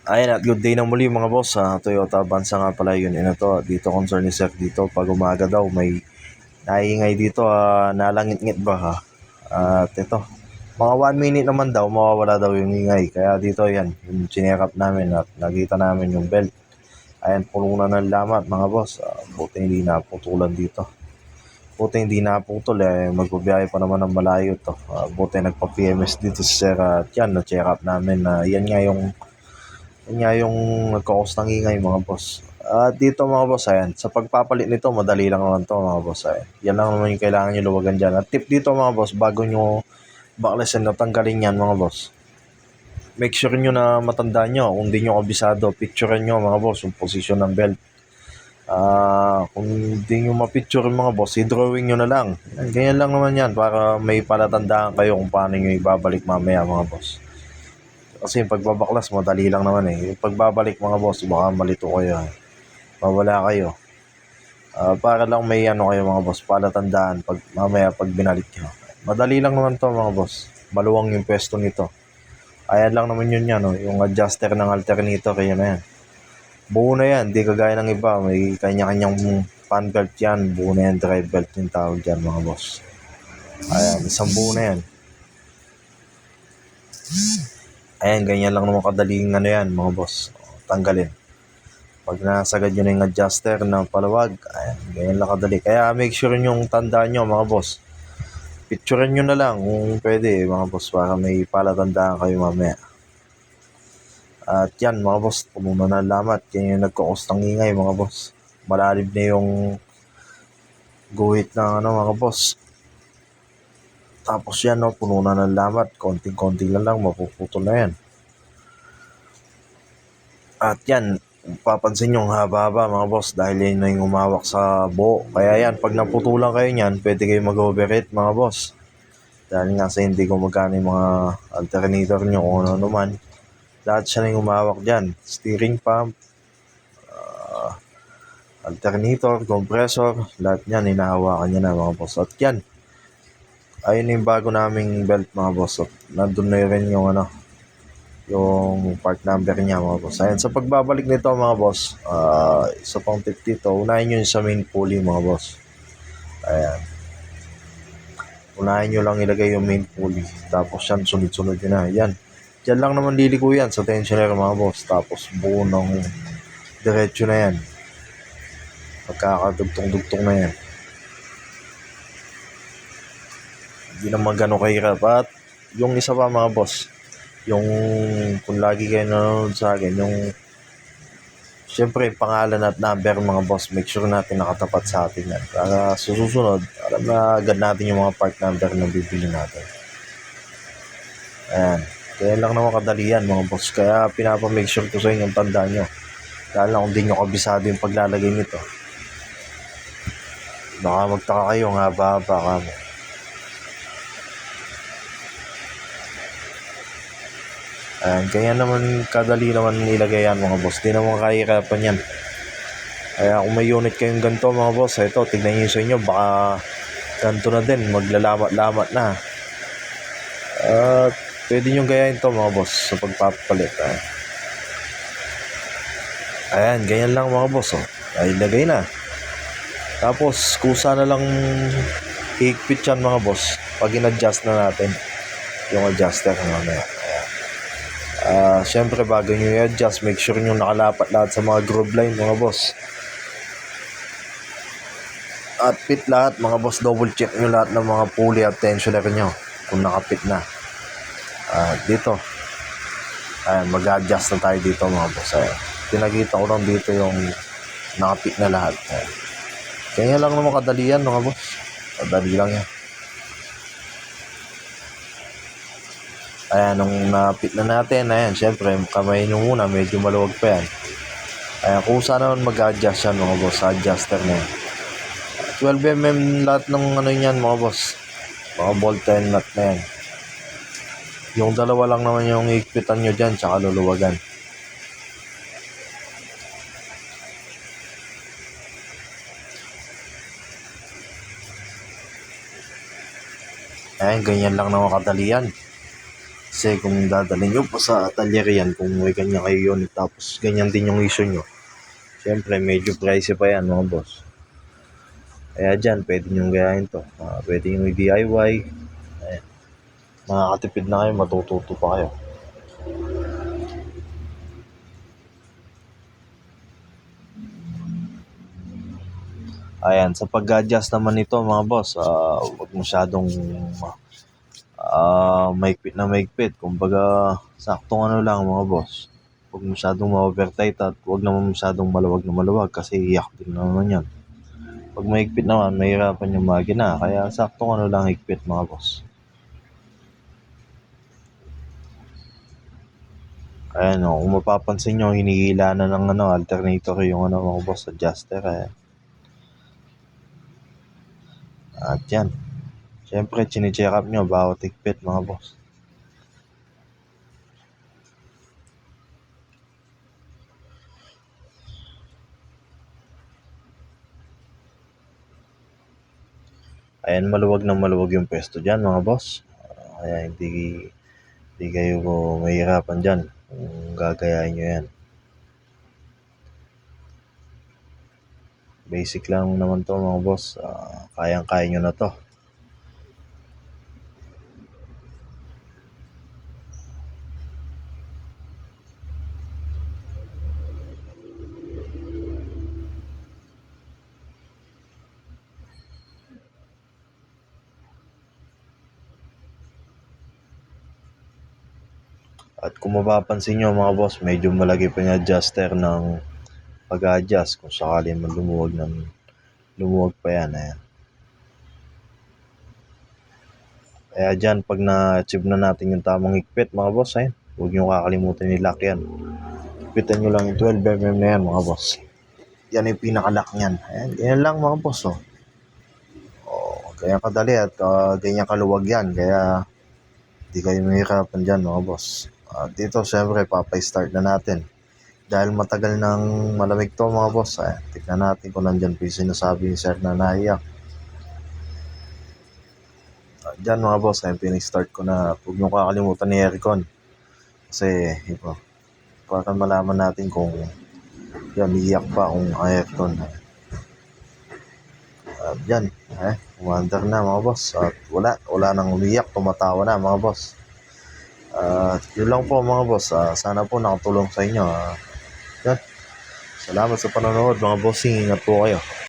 Ayan at good day na muli mga boss sa Toyota Avanza nga pala yun. Ito, dito concern ni Sir dito pag umaga daw may naingay dito, nalangit-ngit ba ha? At ito, mga 1 minute naman daw mawawala daw yung ingay. Kaya dito yan, yung chineck namin at nakita namin yung belt. Ayan, puno na ng lamat mga boss. Buti hindi naputulan dito. Buti hindi naputol magbabiyahe pa naman ng malayo to. Buti nagpa-PMS dito si Sir at yan, na-check up namin na yan nga yung nagkakos ng ingay mga boss. At dito mga boss, ayan, sa pagpapalit nito, madali lang naman to mga boss. Ayan. Yan lang naman yung kailangan nyo luwagan dyan. At tip dito mga boss, bago nyo baklasin na tanggalin yan mga boss, make sure nyo na matandaan nyo. Kung di nyo kabisado, picture nyo mga boss, yung position ng belt. Kung di nyo mapicture mga boss, i-drawing nyo na lang. Ganyan lang naman yan para may palatandaan kayo kung paano nyo ibabalik mamaya mga boss. Kasi yung pagbabaklas, madali lang naman Yung pagbabalik mga boss, baka malito kayo. Mawala kayo. Para lang may ano kayo mga boss, palatandaan pag mamaya pag binalik nyo. Madali lang naman to mga boss. Maluwang yung pwesto nito. Ayan lang naman yun yan, yung adjuster ng alternator, yan na yan. Buo na yan, di kagaya ng iba. May kanya-kanyang fan belt yan. Buo na yan, drive belt yung tawag dyan mga boss. Ayan, isang buo na yan. Ayan, ganyan lang naman kadaling yan mga boss. Tanggalin. Pag nasagad nyo na yung adjuster ng paluwag, ayan, ganyan lang kadali. Kaya make sure yung tandaan nyo mga boss. Picturean nyo na lang kung pwede mga boss para may palatandaan kayo mamaya. At yan mga boss, puno na lamat. Yan yung nagkakos ng ingay mga boss. Malalim na yung guhit ng mga boss. Tapos yan puno na ng lamat. Konting-konti lang mapuputol na yan. At yan, papansin nyo ang haba-haba mga boss dahil yan na yung umawak sa buo. Kaya yan, pag naputulan kayo nyan, pwede kayo mag-overheat mga boss. Dahil nga sa hindi gumagana yung mga alternator nyo kung ano naman. Lahat siya na yung umawak dyan. Steering pump, alternator, compressor, lahat yan hinahawakan niya na mga boss. At yan, ayun yung bago naming belt mga boss. At nandun na rin yung yung part number niya mga boss. Ayan, sa pagbabalik nito mga boss, isa pang tip dito, unahin nyo sa main pulley mga boss. Ayan. Unahin nyo lang ilagay yung main pulley. Tapos yan, sunod-sunod yun na. Yan. Diyan lang naman liliko yan sa tensioner mga boss. Tapos buo ng diretso na yan. Pagkakadugtong-dugtong na yan. Hindi naman gano'ng kahirap. At yung isa pa mga boss, yung kung lagi kayo nanonood sa akin, yung syempre pangalan at number mga boss, make sure natin nakatapat sa atin yan. Para susunod, alam na agad natin yung mga part number na bibili natin. Ayan. Kaya lang naman kadali yan mga boss. Kaya pinapamake sure ko sa inyo, tandaan nyo. Dahil lang kung di nyo kabisado yung paglalagay nito. Baka magtaka kayo, nga ba ka mo. Ayan, kaya naman kadali naman nilagay yan mga boss. Di naman kahirapan yan. Kaya kung may unit kayong ganito mga boss, ito, tignan nyo sa inyo, baka ganito na din, maglalamat-lamat na. At pwede nyo gayahin to mga boss sa pagpapalit. Ayan, ganyan lang mga boss. Ay, lagay na. Tapos, kusa na lang higpit yan mga boss. Pag in-adjust na natin yung adjuster mamaya. Siyempre bago nyo i-adjust, make sure nyo nakalapat lahat sa mga groove line mga boss. At fit lahat mga boss, double check nyo lahat ng mga pulley at tensioner nyo kung nakapit na. Dito, mag-adjust na tayo dito mga boss. Pinakita ko lang dito yung nakapit na lahat. Kaya lang naman kadali yan mga boss. Kadali lang yan. Ayan, nung napit na natin, ayan, syempre, kamay nyo muna, medyo maluwag pa yan. Ayan, kung saan naman mag-adjust yan mga boss, adjuster na yan. 12mm lahat ng yan mga boss. Mga bolt and nut na yan. Yung dalawa lang naman yung ikpitan nyo dyan, tsaka luluwagan. Ayan, ganyan lang naman kadali yan. Kasi kung dadalhin nyo pa sa talyer yan, kung may ganyan kayo unit, tapos ganyan din yung issue nyo, syempre medyo pricey pa yan mga boss. Kaya dyan, pwede nyo gayahin to. Pwede nyo i-DIY. Ayan. Makakatipid na kayo, matututo pa kayo. Ayan, sa pag-adjust naman nito mga boss, huwag masyadong maigpit na maigpit. Kumbaga, saktong ano lang mga boss. Huwag masyadong ma-overtight at huwag naman masyadong maluwag na maluwag kasi iyak din naman yan. Pag maigpit naman, mahirapan yung makina. Kaya saktong ano lang higpit mga boss. Ayan o, kung mapapansin nyo, hinihila na ng alternator yung mga boss, adjuster. Ayan. At yan. Siyempre, chine-check up nyo bawat higpit mga boss. Ayan, maluwag na maluwag yung pwesto dyan mga boss. Kaya hindi kayo mahirapan dyan kung gagayahin nyo yan. Basic lang naman to mga boss. Kayang-kaya nyo na to. At kung mapapansin nyo mga boss, medyo malaki pa yung adjuster ng pag-adjust kung sakali man lumuwag pa yan. Ayan. Kaya dyan, pag na-achieve na natin yung tamang higpit mga boss, huwag nyo kakalimutan i-lock yan. Higpitan nyo lang yung 12mm na yan mga boss. Yan yung pinaka-lock nyan. Ayan, ganyan lang mga boss. Ganyan kadali at ganyan kaluwag yan. Kaya di kayo mahirapan dyan mga boss. Dito syempre papay-start na natin. Dahil matagal nang malamig to mga boss. Tignan natin kung nandyan po yung sinasabi ni sir na naiyak. Dyan mga boss, pinag-start ko na. Huwag nyo kakalimutan ni aircon. Kasi ito, para malaman natin kung yan, iiyak pa kung aircon. Dyan, umandar na mga boss. At wala nang umiyak, tumatawa na mga boss. Yun lang po mga boss. Sana po nakatulong sa inyo. Yan. Salamat sa panonood mga bossing. Ingat po kayo.